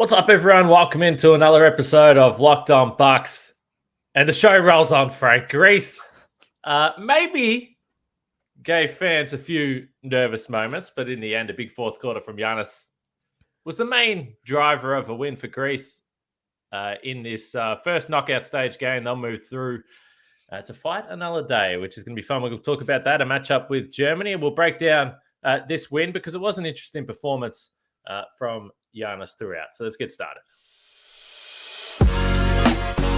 What's up, everyone? Welcome into another episode of Locked On Bucks. And the show rolls on, Frank. Greece maybe gave fans a few nervous moments, but in the end, a big fourth quarter from Giannis was the main driver of a win for Greece in this first knockout stage game. They'll move through to fight another day, which is going to be fun. We'll talk about that, a matchup with Germany, and we'll break down this win because it was an interesting performance from Giannis throughout. So let's get started.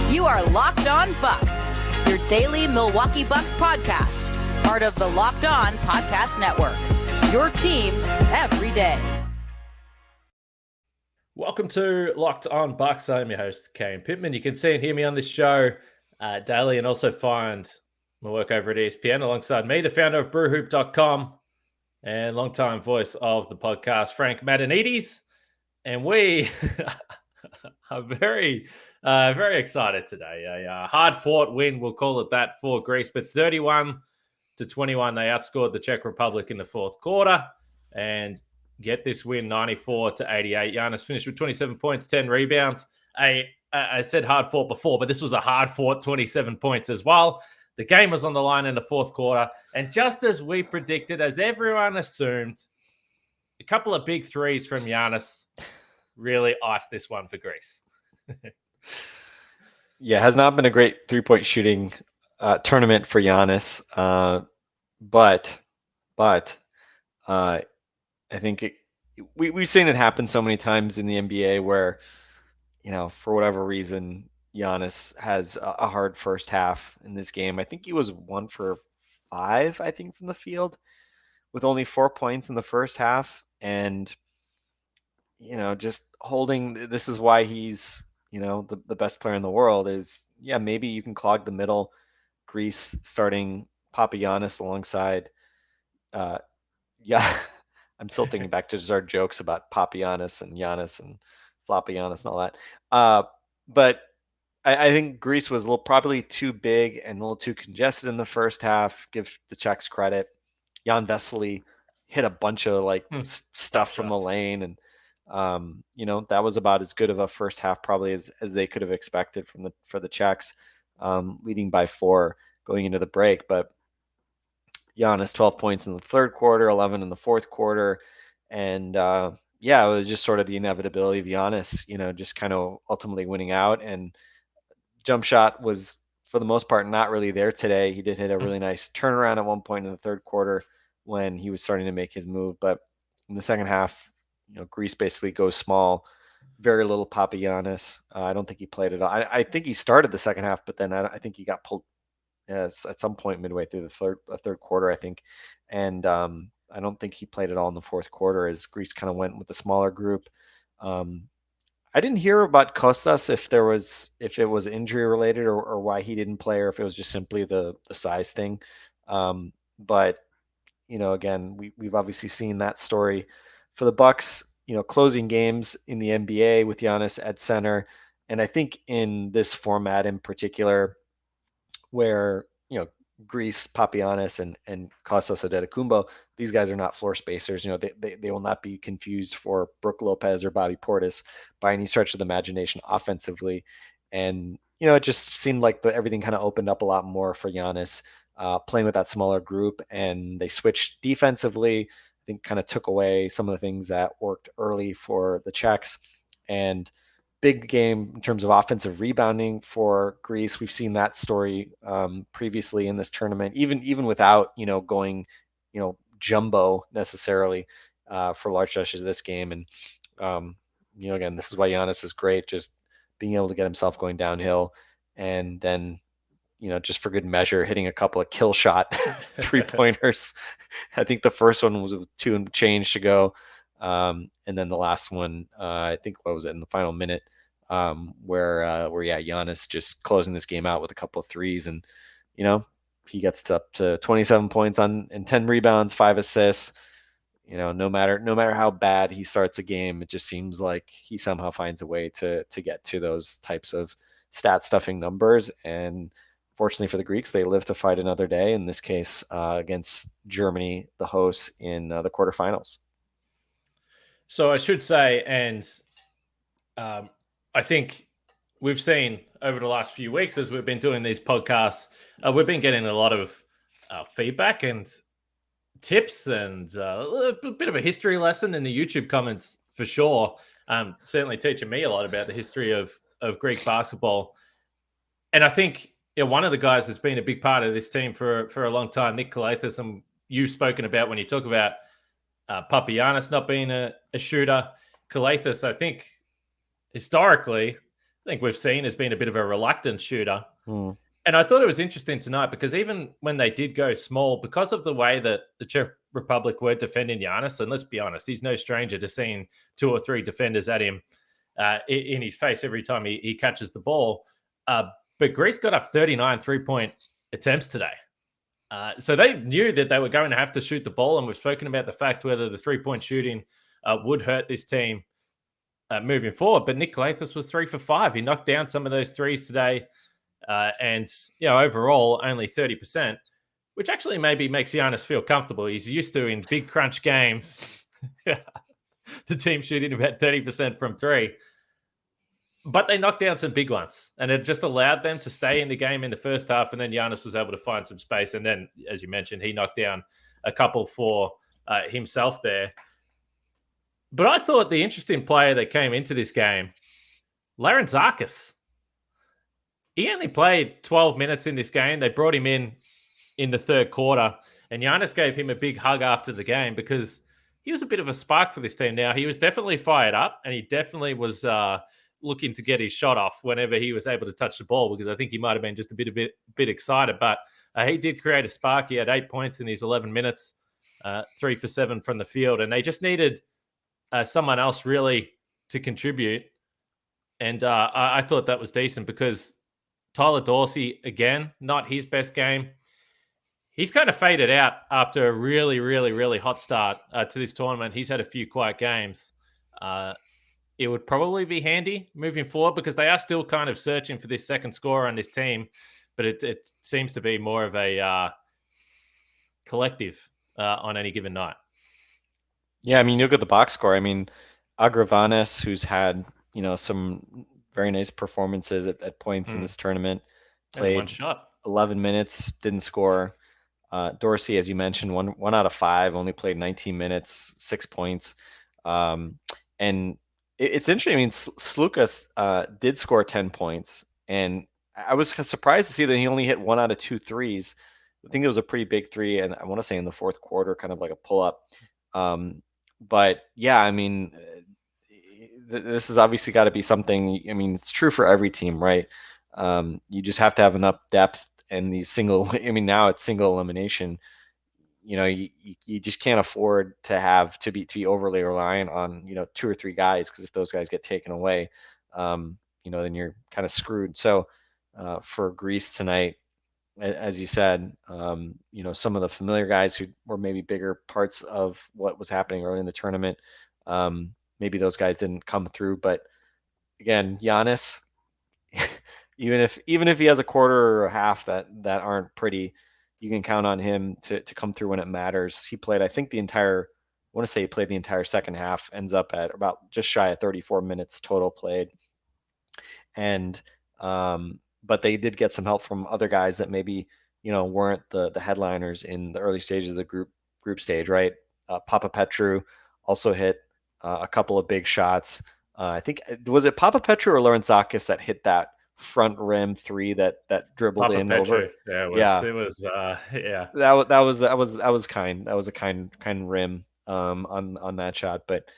You are Locked On Bucks, your daily Milwaukee Bucks podcast, part of the Locked On Podcast Network, your team every day. Welcome to Locked On Bucks. I'm your host, Kane Pittman. You can see and hear me on this show daily and also find my work over at ESPN alongside me, the founder of brewhoop.com and longtime voice of the podcast, Frank Madanides. And we are very excited today. A hard-fought win, we'll call it that, for Greece. But 31-21, they outscored the Czech Republic in the fourth quarter and get this win 94-88. Giannis finished with 27 points, 10 rebounds. I said hard-fought before, but this was a hard-fought 27 points as well. The game was on the line in the fourth quarter. And just as we predicted, as everyone assumed, a couple of big threes from Giannis really iced this one for Greece. Yeah, has not been a great three-point shooting tournament for Giannis, but I think we've seen it happen so many times in the NBA where, for whatever reason, Giannis has a hard first half in this game. I think he was 1 for 5, I think, from the field, with only 4 points in the first half. And, just holding, this is why he's, the best player in the world is, maybe you can clog the middle. Greece starting Papagiannis alongside, I'm still thinking back to just our jokes about Papagiannis and Giannis and Floppy-Giannis and all that. But I think Greece was probably too big and a little too congested in the first half. Give the Czechs credit. Jan Vesely hit a bunch of stuff from the lane, and that was about as good of a first half probably as they could have expected for the Czechs, leading by 4 going into the break. But Giannis 12 points in the third quarter, 11 in the fourth quarter, and it was just sort of the inevitability of Giannis, just kind of ultimately winning out. And jump shot was, for the most part, not really there today. He did hit a really nice turnaround at one point in the third quarter when he was starting to make his move. But in the second half, Greece basically goes small, very little Papagiannis. I don't think he played at all. I think he started the second half, but then I think he got pulled at some point midway through the third quarter, I think. And I don't think he played at all in the fourth quarter as Greece kind of went with the smaller group. I didn't hear about Kostas if it was injury related or why he didn't play, or if it was just simply the size thing. But again, we've obviously seen that story for the Bucks, closing games in the NBA with Giannis at center. And I think in this format in particular, where Greece, Papagiannis, and Kostas Antetokounmpo, these guys are not floor spacers. They will not be confused for Brook Lopez or Bobby Portis by any stretch of the imagination offensively. And it just seemed like everything kind of opened up a lot more for Giannis, playing with that smaller group. And they switched defensively. I think kind of took away some of the things that worked early for the Czechs. And big game in terms of offensive rebounding for Greece. We've seen that story previously in this tournament, even without going jumbo necessarily for large stretches of this game. And again, this is why Giannis is great, just being able to get himself going downhill, and then just for good measure, hitting a couple of kill shot 3-pointers. I think the first one was with 2 and change to go. And then the last one, I think, what was it, in the final minute, where Giannis just closing this game out with a couple of threes, and he gets up to 27 points and 10 rebounds, 5 assists. No matter how bad he starts a game, it just seems like he somehow finds a way to get to those types of stat stuffing numbers. And fortunately for the Greeks, they live to fight another day, in this case against Germany, the hosts, in the quarterfinals. So I should say, and I think we've seen over the last few weeks as we've been doing these podcasts, we've been getting a lot of feedback and tips and a bit of a history lesson in the YouTube comments for sure. Certainly teaching me a lot about the history of Greek basketball. And I think one of the guys that's been a big part of this team for a long time, Nick Kalathis, and you've spoken about when you talk about Papagiannis not being a shooter. Kalathis, I think, historically, I think we've seen has been a bit of a reluctant shooter. And I thought it was interesting tonight because even when they did go small, because of the way that the Czech Republic were defending Giannis, and let's be honest, he's no stranger to seeing 2 or 3 defenders at him in his face every time he catches the ball. But Greece got up 39 3-point attempts today. So they knew that they were going to have to shoot the ball, and we've spoken about the fact whether the 3-point shooting would hurt this team moving forward. But Nick Kalathis was 3 for 5. He knocked down some of those threes today. And, overall, only 30%, which actually maybe makes Giannis feel comfortable. He's used to, in big crunch games, the team shooting about 30% from 3. But they knocked down some big ones, and it just allowed them to stay in the game in the first half, and then Giannis was able to find some space. And then, as you mentioned, he knocked down a couple for himself there. But I thought the interesting player that came into this game, Arcus. He only played 12 minutes in this game. They brought him in the third quarter, and Giannis gave him a big hug after the game because he was a bit of a spark for this team. Now, he was definitely fired up, and he definitely was looking to get his shot off whenever he was able to touch the ball, because I think he might have been just a bit excited. But he did create a spark. He had 8 points in his 11 minutes, 3 for 7 from the field, and they just needed someone else really to contribute. And I thought that was decent because Tyler Dorsey, again, not his best game. He's kind of faded out after a really, really, really hot start to this tournament. He's had a few quiet games. It would probably be handy moving forward because they are still kind of searching for this second scorer on this team, but it seems to be more of a collective on any given night. Yeah, I mean, you look at the box score. I mean, Agravanis, who's had, some very nice performances at points in this tournament, played 1 shot, 11 minutes, didn't score. Dorsey, as you mentioned, 1 out of 5, only played 19 minutes, 6 points. And it's interesting. I mean, Slukas did score 10 points, and I was surprised to see that he only hit 1 out of 2 threes. I think it was a pretty big 3, and I want to say in the fourth quarter, kind of like a pull-up. But yeah, I mean, this has obviously got to be something. I mean, it's true for every team, right? You just have to have enough depth, and these single. I mean, now it's single elimination. You just can't afford to be overly reliant on 2 or 3 guys, because if those guys get taken away, then you're kind of screwed. So for Greece tonight, as you said, some of the familiar guys who were maybe bigger parts of what was happening early in the tournament, maybe those guys didn't come through. But again, Giannis, even if he has a quarter or a half that aren't pretty, you can count on him to come through when it matters. He played, I think, he played the entire second half, ends up at about just shy of 34 minutes total played. And but they did get some help from other guys that maybe weren't the headliners in the early stages of the group stage, right? Papa Petru also hit a couple of big shots. I think, was it Papa Petru or Arcus that hit that front rim 3 that dribbled Papa in Petru. over? It was yeah. That was kind. That was a kind rim on that shot. But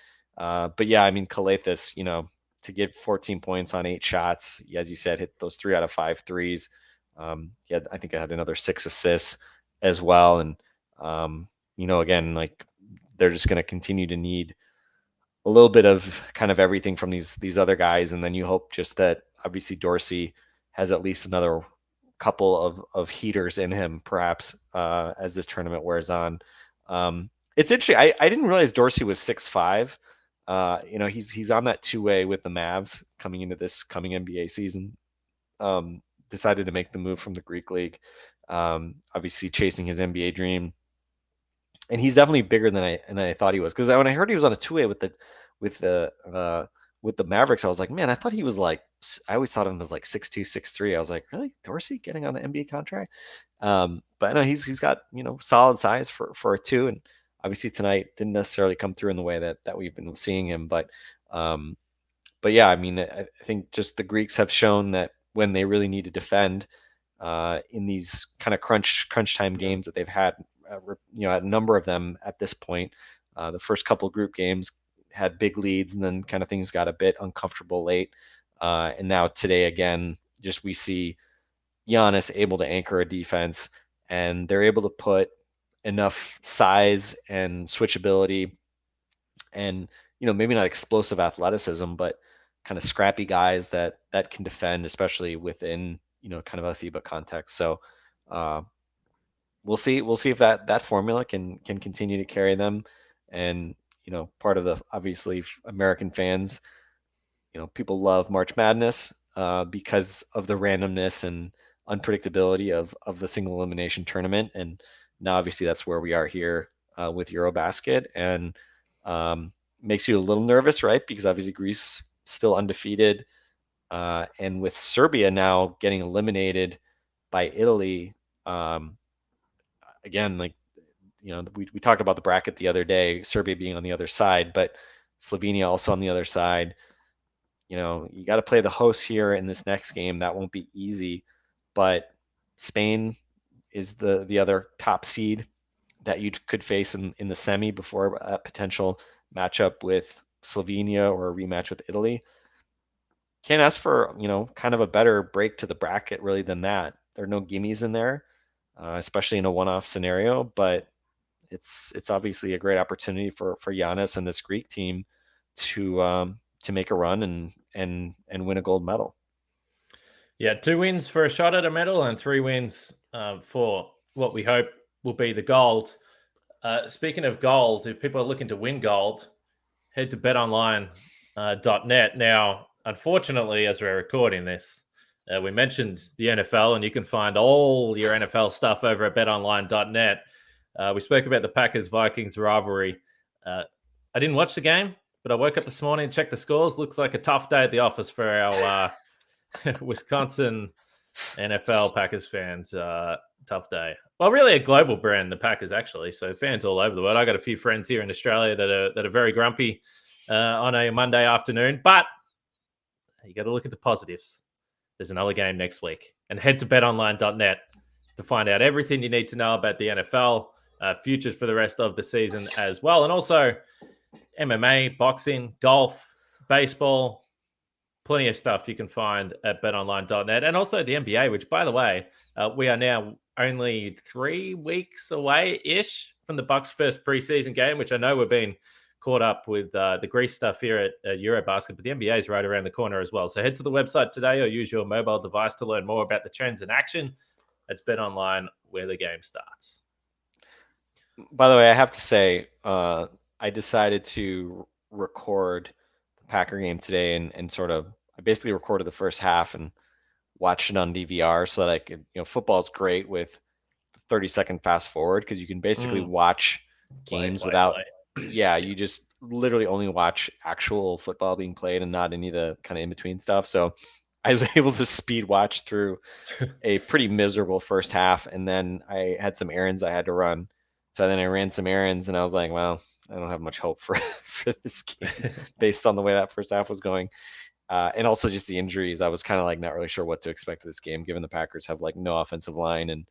yeah, I mean, Kalathis, to get 14 points on 8 shots, as you said, hit those 3 out of 5 threes. I think I had another 6 assists as well. And again, like, they're just going to continue to need a little bit of kind of everything from these other guys, and then you hope just that obviously Dorsey has at least another couple of heaters in him, perhaps, as this tournament wears on. It's interesting. I didn't realize Dorsey was 6'5". He's on that 2-way with the Mavs coming into this coming NBA season. Decided to make the move from the Greek League, obviously chasing his NBA dream. And he's definitely bigger than I thought he was, because when I heard he was on a 2-way with with the Mavericks, I was like, man, I thought he was like, I always thought of him as like 6'2", 6'3". I was like, really, Dorsey getting on an NBA contract? But no, he's got solid size for a two, and obviously tonight didn't necessarily come through in the way that we've been seeing him. But yeah, I mean, I think just the Greeks have shown that when they really need to defend in these kind of crunch time games that they've had, a number of them at this point. The first couple group games had big leads, and then kind of things got a bit uncomfortable late. And now today again, just we see Giannis able to anchor a defense, and they're able to put enough size and switchability and maybe not explosive athleticism, but kind of scrappy guys that can defend, especially within kind of a FIBA context. So we'll see if that formula can continue to carry them. And part of the obviously American fans, people love March Madness because of the randomness and unpredictability of a single elimination tournament. And now obviously that's where we are here with EuroBasket, and makes you a little nervous, right? Because obviously Greece still undefeated, and with Serbia now getting eliminated by Italy, again, like we talked about the bracket the other day, Serbia being on the other side, but Slovenia also on the other side. You got to play the hosts here in this next game. That won't be easy, but Spain is the other top seed that you could face in the semi before a potential matchup with Slovenia or a rematch with Italy. Can't ask for kind of a better break to the bracket really than that. There are no gimmies in there, especially in a one-off scenario, but it's obviously a great opportunity for Giannis and this Greek team to make a run and win a gold medal. Yeah, 2 wins for a shot at a medal and 3 wins for what we hope will be the gold. Speaking of gold, if people are looking to win gold, head to betonline.net. Now, unfortunately, as we're recording this, we mentioned the NFL, and you can find all your NFL stuff over at betonline.net. We spoke about the Packers-Vikings rivalry. I didn't watch the game, but I woke up this morning and checked the scores. Looks like a tough day at the office for our Wisconsin NFL Packers fans. Tough day. Well, really a global brand, the Packers, actually. So fans all over the world. I got a few friends here in Australia that are very grumpy on a Monday afternoon. But you got to look at the positives. There's another game next week. And head to betonline.net to find out everything you need to know about the NFL, futures for the rest of the season as well. And also MMA, boxing, golf, baseball, plenty of stuff you can find at betonline.net. And also the NBA, which, by the way, we are now only 3 weeks away-ish from the Bucks' first preseason game, which I know we've been caught up with the Greece stuff here at EuroBasket, but the NBA is right around the corner as well. So head to the website today or use your mobile device to learn more about the trends in action. It's BetOnline, where the game starts. By the way, I have to say, I decided to record the Packer game today and sort of, I basically recorded the first half and watched it on DVR so that I could, football's great with 30-second fast forward because you can basically watch games without, you just literally only watch actual football being played and not any of the kind of in-between stuff. So I was able to speed watch through a pretty miserable first half, and then I had some errands I had to run. So then I ran some errands, and I was like, well, I don't have much hope for this game based on the way that first half was going. And also just the injuries. I was kind of like not really sure what to expect of this game, given the Packers have like no offensive line, and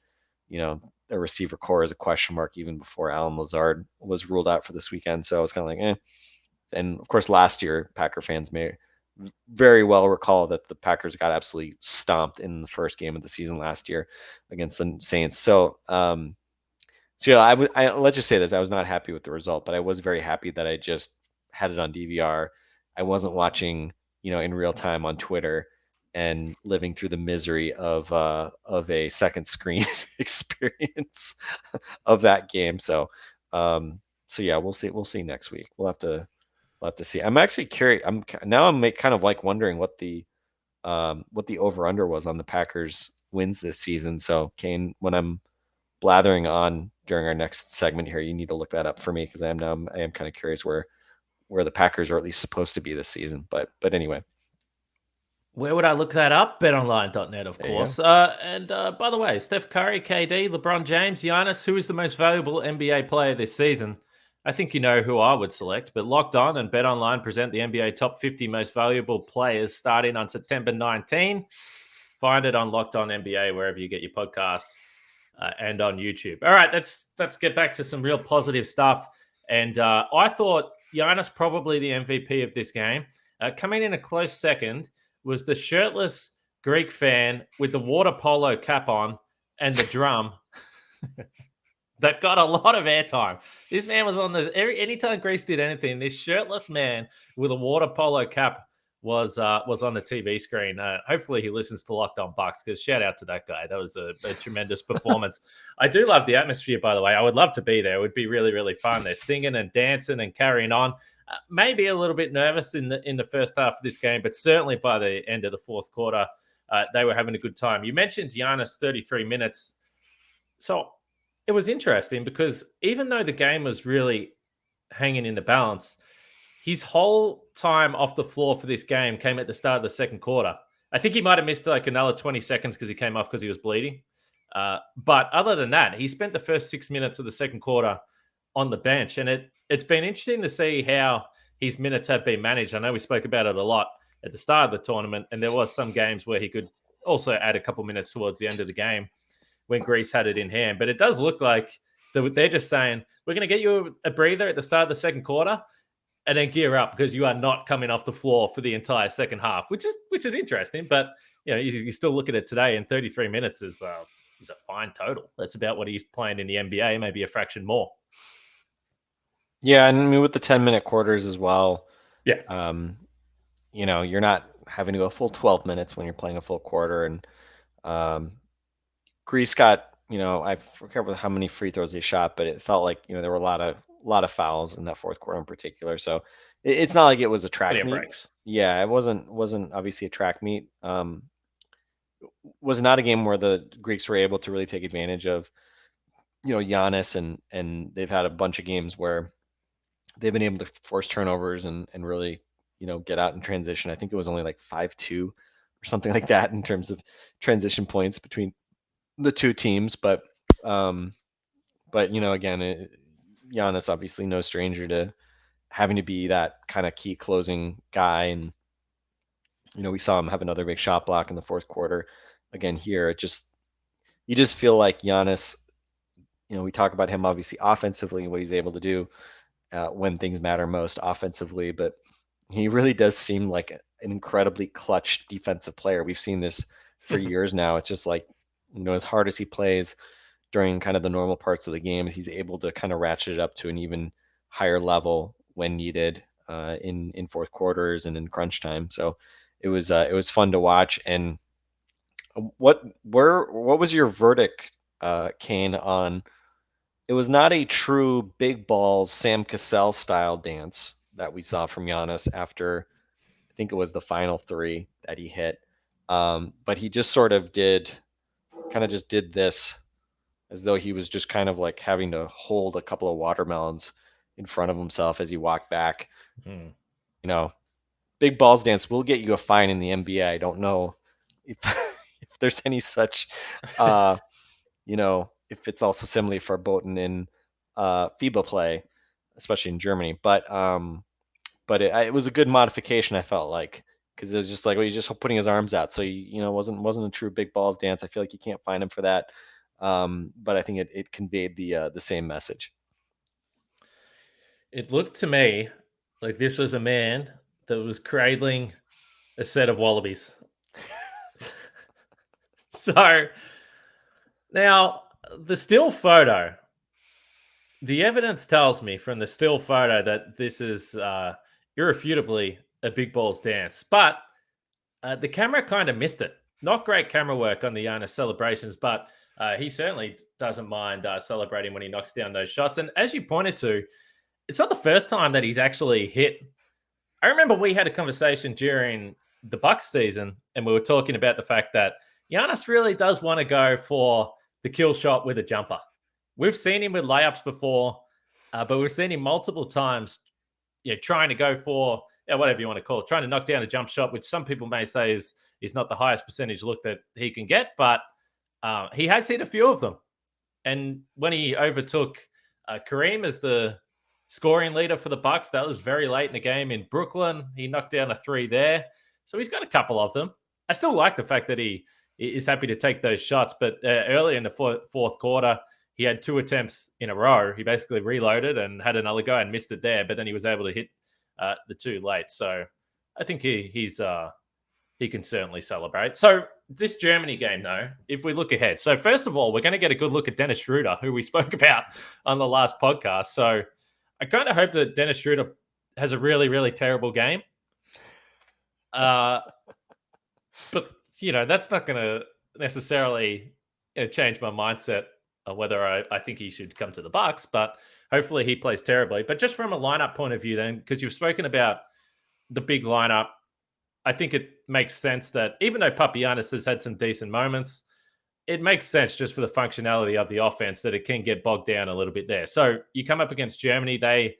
their receiver core is a question mark even before Alan Lazard was ruled out for this weekend. So I was kind of like, And of course, last year, Packer fans may very well recall that the Packers got absolutely stomped in the first game of the season last year against the Saints. So, let's just say this: I was not happy with the result, but I was very happy that I just had it on DVR. I wasn't watching, in real time on Twitter and living through the misery of a second screen experience of that game. So yeah, we'll see next week. We'll have to see. I'm actually curious. I'm kind of like wondering what the over under was on the Packers wins this season. So Kane, when I'm blathering on during our next segment here, you need to look that up for me because I am kind of curious where where the Packers are at least supposed to be this season. But anyway. Where would I look that up? BetOnline.net, of course. And by the way, Steph Curry, KD, LeBron James, Giannis, who is the most valuable NBA player this season? I think you know who I would select, but Locked On and BetOnline present the NBA top 50 most valuable players starting on September 19. Find it on Locked On NBA, wherever you get your podcasts, and on YouTube. All right, let's get back to some real positive stuff. And I thought Giannis probably the MVP of this game. Coming in a close second was the shirtless Greek fan with the water polo cap on and the drum that got a lot of airtime. This man was on anytime Greece did anything, this shirtless man with a water polo cap was on the TV screen. Hopefully he listens to Locked On Bucks, because shout out to that guy. That was a tremendous performance. I do love the atmosphere, by the way. I would love to be there. It would be really, really fun. They're singing and dancing and carrying on. Maybe a little bit nervous in the first half of this game, but certainly by the end of the fourth quarter, they were having a good time. You mentioned Giannis 33 minutes. So it was interesting because even though the game was really hanging in the balance, his whole time off the floor for this game came at the start of the second quarter. I think he might have missed like another 20 seconds because he came off because he was bleeding. But other than that, he spent the first 6 minutes of the second quarter on the bench. And it's been interesting to see how his minutes have been managed. I know we spoke about it a lot at the start of the tournament, and there was some games where he could also add a couple minutes towards the end of the game when Greece had it in hand. But it does look like they're just saying, we're going to get you a breather at the start of the second quarter and then gear up, because you are not coming off the floor for the entire second half, which is interesting. But you still look at it today, and 33 minutes is a fine total. That's about what he's playing in the NBA, maybe a fraction more. Yeah, and I mean with the 10-minute quarters as well. Yeah. You're not having to go full 12 minutes when you're playing a full quarter. And Greece got, I forget how many free throws they shot, but it felt like there were a lot of fouls in that fourth quarter in particular. So it's not like it was a track meet. Breaks. Yeah, it wasn't obviously a track meet. Was not a game where the Greeks were able to really take advantage of Giannis, and they've had a bunch of games where they've been able to force turnovers and really get out in transition. I think it was only like 5-2 or something like that in terms of transition points between the two teams. But again, Giannis obviously no stranger to having to be that kind of key closing guy. And we saw him have another big shot block in the fourth quarter. Again, here you just feel like Giannis. We talk about him obviously offensively and what he's able to do when things matter most offensively, but he really does seem like an incredibly clutch defensive player. We've seen this for years now. It's just like, as hard as he plays during kind of the normal parts of the game, he's able to kind of ratchet it up to an even higher level when needed in fourth quarters and in crunch time. So it was fun to watch. And what was your verdict, Kane, on? It was not a true big balls Sam Cassell style dance that we saw from Giannis after, I think it was the final three that he hit. But he just sort of did this as though he was just kind of like having to hold a couple of watermelons in front of himself as he walked back. Big balls dance will get you a fine in the NBA. I don't know if there's any such, if it's also similarly verboten in FIBA play, especially in Germany. But it was a good modification, I felt like, because it was just like, he's just putting his arms out. So wasn't a true big balls dance. I feel like you can't find him for that. But I think it conveyed the same message. It looked to me like this was a man that was cradling a set of wallabies. So now the still photo, the evidence tells me from the still photo that this is irrefutably a big balls dance, but the camera kind of missed it. Not great camera work on the Giannis celebrations, but he certainly doesn't mind celebrating when he knocks down those shots. And as you pointed to, it's not the first time that he's actually hit. I remember we had a conversation during the Bucks season, and we were talking about the fact that Giannis really does want to go for the kill shot with a jumper. We've seen him with layups before, but we've seen him multiple times trying to go for whatever you want to call it, trying to knock down a jump shot, which some people may say is not the highest percentage look that he can get, but he has hit a few of them. And when he overtook Kareem as the scoring leader for the Bucks, that was very late in the game in Brooklyn. He knocked down a 3 there. So he's got a couple of them. I still like the fact that he is happy to take those shots, but early in the fourth quarter, he had 2 attempts in a row. He basically reloaded and had another go and missed it there, but then he was able to hit the 2 late. So I think he can certainly celebrate. So this Germany game, though, if we look ahead. So first of all, we're going to get a good look at Dennis Schroeder, who we spoke about on the last podcast. So I kind of hope that Dennis Schroeder has a really, really terrible game. But, that's not going to necessarily change my mindset on whether I think he should come to the Bucks. But hopefully he plays terribly. But just from a lineup point of view then, because you've spoken about the big lineup, I think it makes sense that even though Papagiannis has had some decent moments, it makes sense just for the functionality of the offense that it can get bogged down a little bit there. So you come up against Germany, they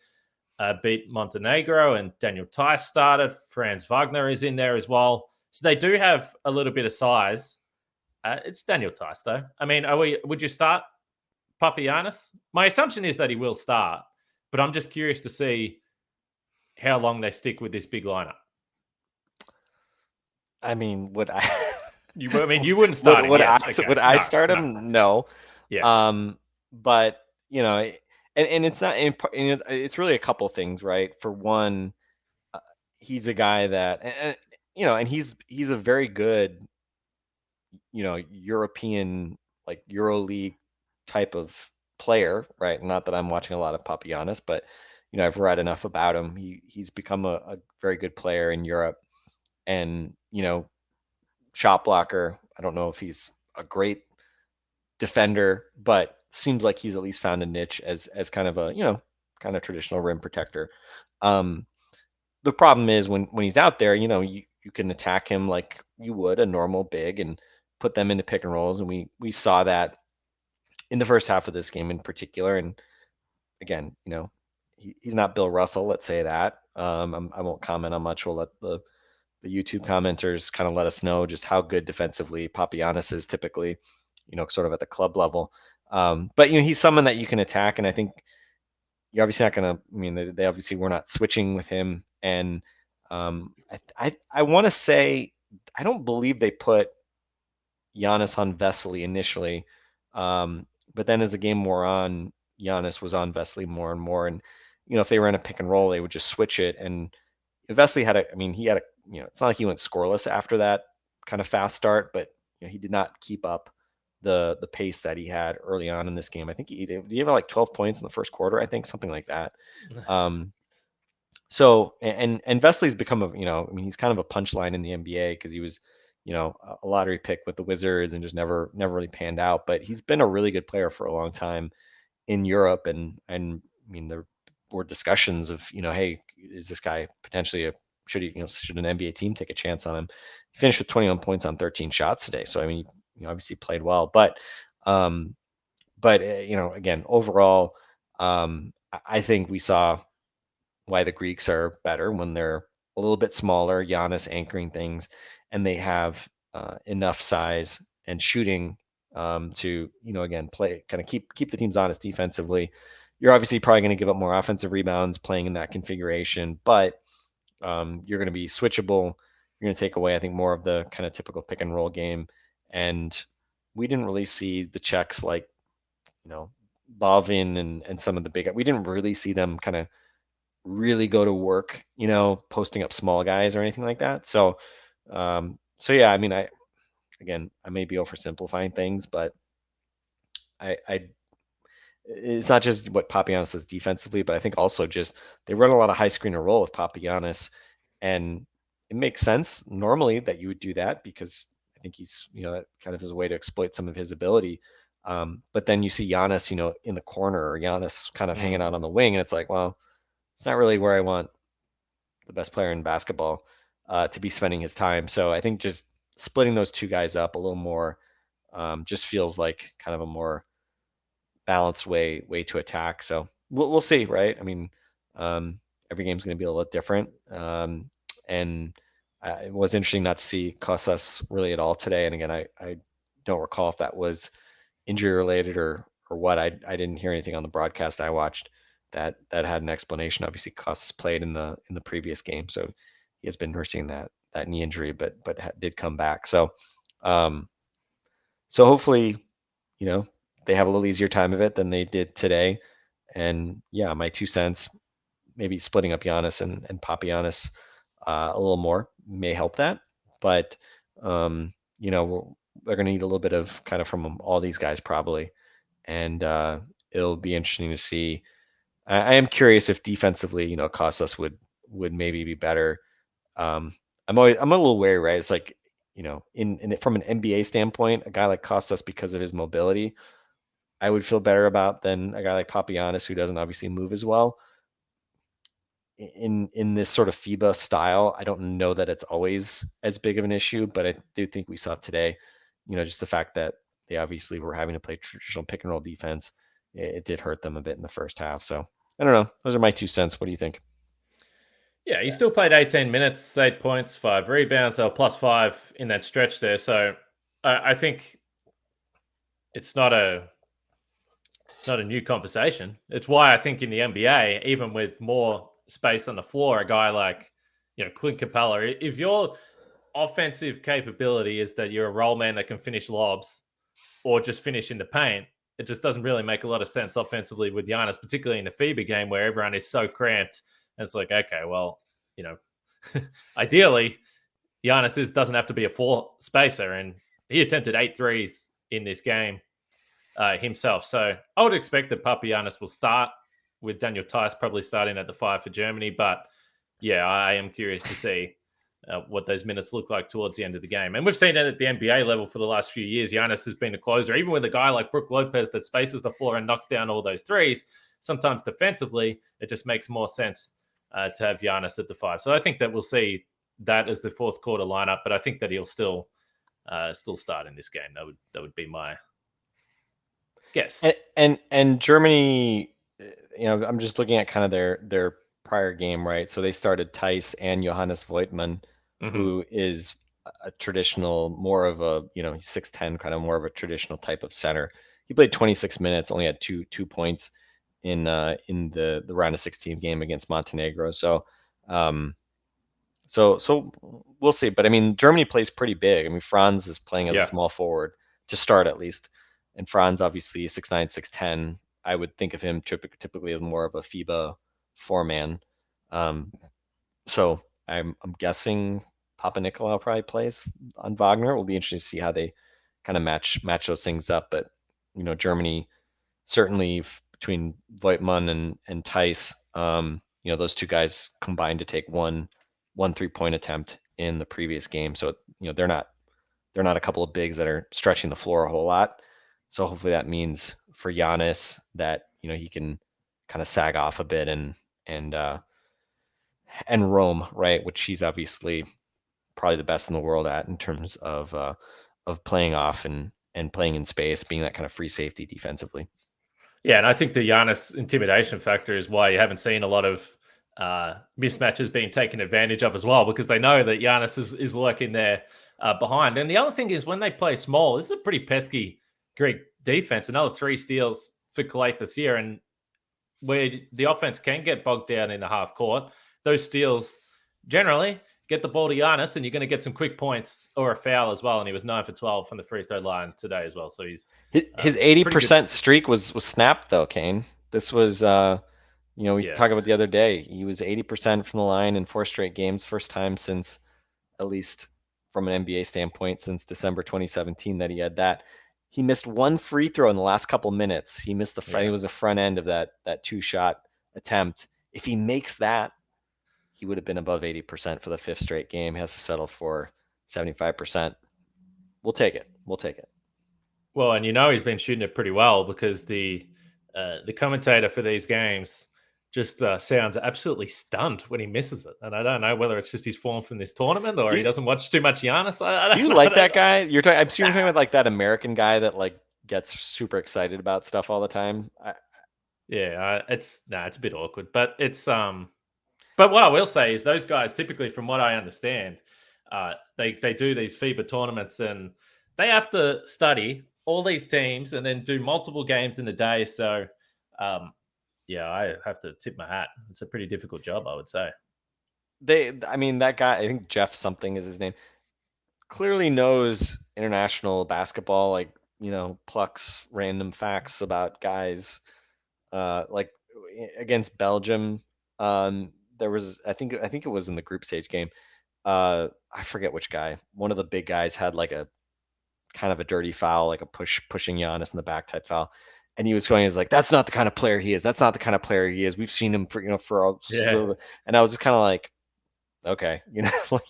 beat Montenegro and Daniel Tice started. Franz Wagner is in there as well. So they do have a little bit of size. It's Daniel Tice though. I mean, would you start Papagiannis? My assumption is that he will start, but I'm just curious to see how long they stick with this big lineup. I mean, would I? You wouldn't start him. Would I start him? No. Yeah. But and it's not. It's really a couple things, right? For one, he's a guy that, and he's a very good, European, like EuroLeague type of player, right? Not that I'm watching a lot of Papagiannis, but I've read enough about him. He's become a very good player in Europe. And, shot blocker. I don't know if he's a great defender, but seems like he's at least found a niche as kind of a, kind of traditional rim protector. The problem is when he's out there, you can attack him like you would a normal big and put them into pick and rolls. And we saw that in the first half of this game in particular. And again, he's not Bill Russell, let's say that. I won't comment on much. We'll let the YouTube commenters kind of let us know just how good defensively Papagiannis is typically, sort of at the club level. But he's someone that you can attack, and I think you're obviously not going to. I mean, they obviously were not switching with him, and I want to say I don't believe they put Giannis on Vesely initially, but then as the game wore on, Giannis was on Vesely more and more, and if they ran a pick and roll, they would just switch it, and Vesely he had a it's not like he went scoreless after that kind of fast start, but he did not keep up the pace that he had early on in this game. I think he have like 12 points in the first quarter, I think, something like that. So and Vesely's become he's kind of a punchline in the NBA because he was a lottery pick with the Wizards and just never really panned out, but he's been a really good player for a long time in Europe, and I mean there were discussions of hey, is this guy potentially should an NBA team take a chance on him? He finished with 21 points on 13 shots today. So, I mean, obviously played well, but again, overall, I think we saw why the Greeks are better when they're a little bit smaller, Giannis anchoring things, and they have enough size and shooting to, again, play, kind of keep the teams honest defensively. You're obviously probably going to give up more offensive rebounds playing in that configuration, but you're going to be switchable. You're going to take away, I think, more of the kind of typical pick and roll game. And we didn't really see the Czechs like, Bovin and some of the big, we didn't really see them kind of really go to work, posting up small guys or anything like that. So yeah, I mean, I may be oversimplifying things, but it's not just what Papagiannis does defensively, but I think also just they run a lot of high screen and roll with Papagiannis, and it makes sense normally that you would do that because I think he's, that kind of is a way to exploit some of his ability. But then you see Giannis, in the corner, or Giannis kind of hanging out on the wing, and it's like, well, it's not really where I want the best player in basketball to be spending his time. So I think just splitting those two guys up a little more just feels like kind of a more balanced way to attack. So we'll see, right? I mean, every game's going to be a little different. And it was interesting not to see Kostas really at all today. And again, I don't recall if that was injury related or what. I didn't hear anything on the broadcast I watched that had an explanation. Obviously, Kostas played in the previous game, so he has been nursing that knee injury, but did come back. So so hopefully, they have a little easier time of it than they did today. And yeah, my 2 cents, maybe splitting up Giannis and Papagiannis a little more may help that. But they're going to need a little bit of kind of from all these guys probably, and it'll be interesting to see. I am curious if defensively, Kostas would maybe be better. I'm a little wary, right? It's like, in from an NBA standpoint, a guy like Kostas, because of his mobility, I would feel better about than a guy like Papagiannis, who doesn't obviously move as well. In this sort of FIBA style, I don't know that it's always as big of an issue, but I do think we saw today, just the fact that they obviously were having to play traditional pick and roll defense, it did hurt them a bit in the first half. So I don't know. Those are my 2 cents. What do you think? Yeah, he still played 18 minutes, 8 points, 5 rebounds, so +5 in that stretch there. So I think it's not a new conversation. It's why I think in the NBA, even with more space on the floor, a guy like Clint Capella, if your offensive capability is that you're a roll man that can finish lobs or just finish in the paint, it just doesn't really make a lot of sense offensively with Giannis, particularly in the FIBA game where everyone is so cramped. And it's like, okay, well, ideally, Giannis doesn't have to be a floor spacer, and he attempted 8 threes in this game himself. So I would expect that Papagiannis will start with Daniel Theis probably starting at the 5 for Germany. But yeah, I am curious to see what those minutes look like towards the end of the game. And we've seen it at the NBA level for the last few years. Giannis has been a closer, even with a guy like Brook Lopez that spaces the floor and knocks down all those threes. Sometimes defensively, it just makes more sense to have Giannis at the 5. So I think that we'll see that as the fourth quarter lineup, but I think that he'll still start in this game. That would be my guess. And Germany, I'm just looking at kind of their prior game, right? So they started Theis and Johannes Voigtmann, who is a traditional, more of a, he's 6'10", kind of more of a traditional type of center. He played 26 minutes, only had two points in the round of 16 game against Montenegro. So so we'll see. But I mean, Germany plays pretty big. I mean, Franz is playing as a small forward to start at least. And Franz obviously 6'9", 6'10". I would think of him typically as more of a FIBA 4-man. So I'm guessing Papa Nicolau probably plays on Wagner. It will be interesting to see how they kind of match those things up. But Germany certainly between Voigtmann and Theis, those two guys combined to take one 3-point attempt in the previous game. So they're not a couple of bigs that are stretching the floor a whole lot. So hopefully that means for Giannis that he can kind of sag off a bit and roam, right, which he's obviously probably the best in the world at in terms of playing off and playing in space, being that kind of free safety defensively. Yeah, and I think the Giannis intimidation factor is why you haven't seen a lot of mismatches being taken advantage of as well, because they know that Giannis is lurking there behind. And the other thing is when they play small, this is a pretty pesky Greek defense. Another 3 steals for Calathes here, and where the offense can get bogged down in the half court, those steals generally get the ball to Giannis, and you're going to get some quick points or a foul as well. And he was 9 for 12 from the free throw line today as well. So he's his 80% streak was snapped though, Kane. This was we talked about the other day. He was 80% from the line in 4 straight games, first time since, at least from an NBA standpoint, since December 2017 that he had that. He missed 1 free throw in the last couple minutes. He missed the front. It was the front end of that 2-shot attempt. If he makes that, he would have been above 80% for the 5th straight game. He has to settle for 75%. We'll take it. Well, and he's been shooting it pretty well, because the commentator for these games just sounds absolutely stunned when he misses it. And I don't know whether it's just his form from this tournament or he doesn't watch too much Giannis. Do you like that guy? I'm talking about like that American guy that like gets super excited about stuff all the time. It's a bit awkward, but it's But what I will say is those guys typically, from what I understand, they do these FIBA tournaments and they have to study all these teams and then do multiple games in a day. So, yeah, I have to tip my hat. It's a pretty difficult job, I would say. That guy, I think Jeff something is his name, clearly knows international basketball, like, plucks random facts about guys. Like against Belgium, there was, I think it was in the group stage game. I forget which guy. One of the big guys had like a kind of a dirty foul, like a pushing Giannis in the back type foul. And he was going, he's like, that's not the kind of player he is. That's not the kind of player he is. We've seen him for all. Yeah. And I was just kind of like, okay, like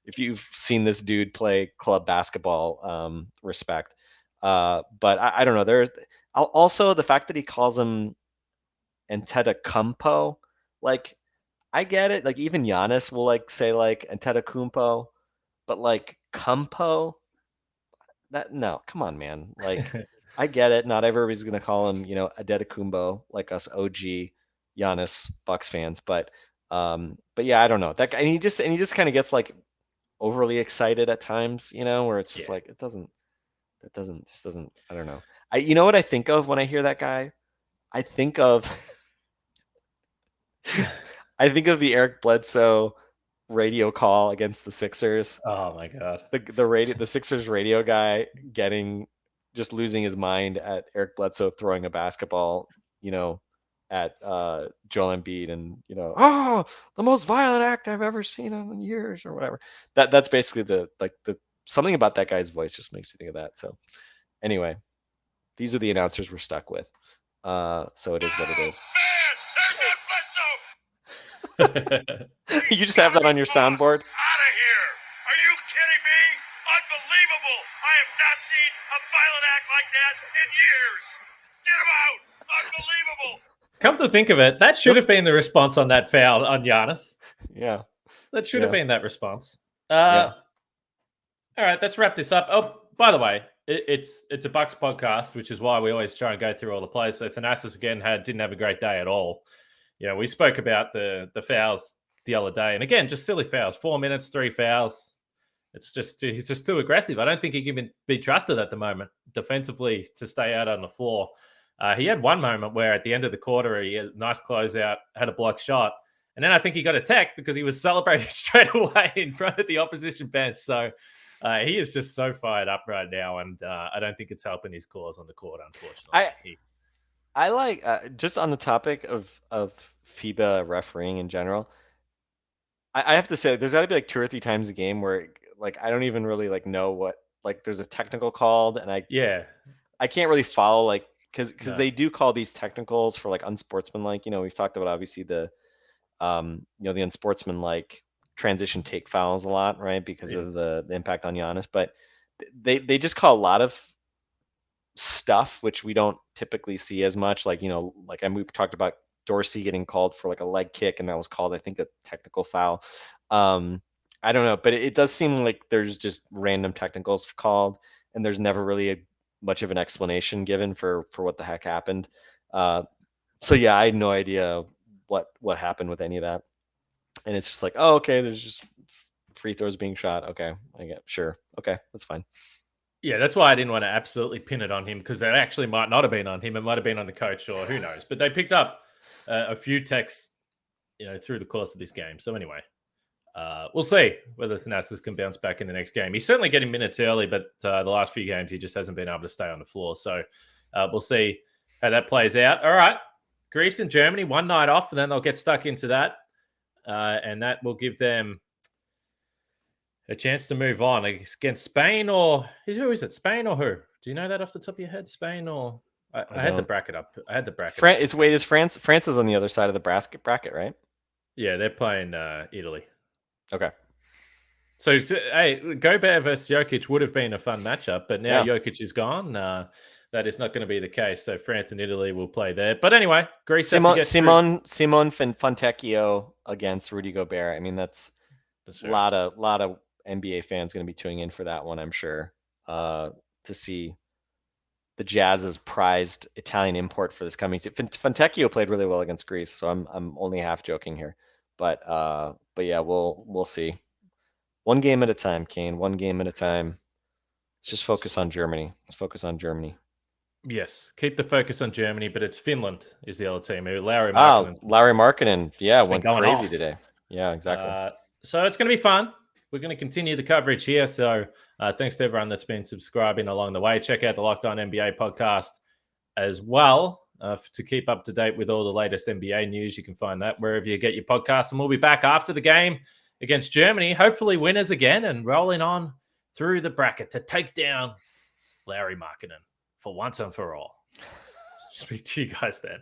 if you've seen this dude play club basketball, respect. But I don't know. There's also the fact that he calls him Antetokounmpo. Like, I get it. Like, even Giannis will like say like Antetokounmpo, but like Kumpo, no, come on, man. Like, I get it. Not everybody's gonna call him, Antetokounmpo, like us OG Giannis Bucks fans. But yeah, I don't know. That guy, and he just kind of gets like overly excited at times, where it's just like it doesn't, I don't know. You know what I think of when I hear that guy? I think of the Eric Bledsoe radio call against the Sixers. Oh my God. The Sixers radio guy just losing his mind at Eric Bledsoe throwing a basketball, at Joel Embiid, and the most violent act I've ever seen in years, or whatever. That's basically the something about that guy's voice just makes you think of that. So anyway, these are the announcers we're stuck with. So it is what it is. You just have that on your soundboard? Out of here! Are you kidding me? Unbelievable! I have not seen a violent act like that in years. Get him out! Unbelievable! Come to think of it, that should have been the response on that foul on Giannis. Yeah. That should have been that response. Yeah. All right, let's wrap this up. Oh, by the way, it's a Bucks podcast, which is why we always try and go through all the plays. So Thanasis again didn't have a great day at all. We spoke about the fouls the other day, and again, just silly fouls. 4 minutes, 3 fouls. It's just he's just too aggressive. I don't think he can be trusted at the moment defensively to stay out on the floor. He had one moment where at the end of the quarter, he had a nice closeout, had a block shot, and then I think he got a tech because he was celebrating straight away in front of the opposition bench. So he is just so fired up right now, and I don't think it's helping his cause on the court, unfortunately. I like, just on the topic of FIBA refereeing in general, I have to say there's got to be like 2 or 3 times a game where like I don't even really like know what, like there's a technical called, and I can't really follow, like, because they do call these technicals for like unsportsmanlike. We've talked about obviously the the unsportsmanlike transition take fouls a lot, right? Because of the impact on Giannis, but they just call a lot of stuff which we don't typically see as much, like and we've talked about Dorsey getting called for like a leg kick, and that was called, I think, a technical foul. I don't know, but it does seem like there's just random technicals called, and there's never really much of an explanation given for what the heck happened. So yeah, I had no idea what happened with any of that, and it's just like, oh, okay, there's just free throws being shot. Okay, I get, sure, okay, that's fine. Yeah, that's why I didn't want to absolutely pin it on him, because it actually might not have been on him. It might have been on the coach, or who knows. But they picked up a few techs, through the course of this game. So anyway, we'll see whether Thanasis can bounce back in the next game. He's certainly getting minutes early, but the last few games he just hasn't been able to stay on the floor. So we'll see how that plays out. All right, Greece and Germany, one night off, and then they'll get stuck into that. And that will give them a chance to move on against Spain, or who is it? Spain or who? Do you know that off the top of your head? Spain or I had the bracket up. I had the bracket. Is France? France is on the other side of the bracket, right? Yeah, they're playing Italy. Okay. So hey, Gobert versus Jokic would have been a fun matchup, but now Jokic is gone. That is not going to be the case. So France and Italy will play there. But anyway, Greece. Simon Fontecchio against Rudy Gobert. I mean, that's a lot of NBA fans going to be tuning in for that one, I'm sure, to see the Jazz's prized Italian import for this coming season. Fontecchio played really well against Greece, so I'm only half joking here. But yeah, we'll see. One game at a time, Kane. One game at a time. Let's just focus on Germany. Let's focus on Germany. Yes, keep the focus on Germany, but it's Finland is the other team. Larry Ah, Markkanen's Larry Markkanen. Yeah, been went going crazy off. today. Yeah, exactly. So it's going to be fun. We're going to continue the coverage here. So thanks to everyone that's been subscribing along the way. Check out the Locked On NBA podcast as well to keep up to date with all the latest NBA news. You can find that wherever you get your podcasts. And we'll be back after the game against Germany, hopefully winners again and rolling on through the bracket to take down Larry Markkanen for once and for all. Speak to you guys then.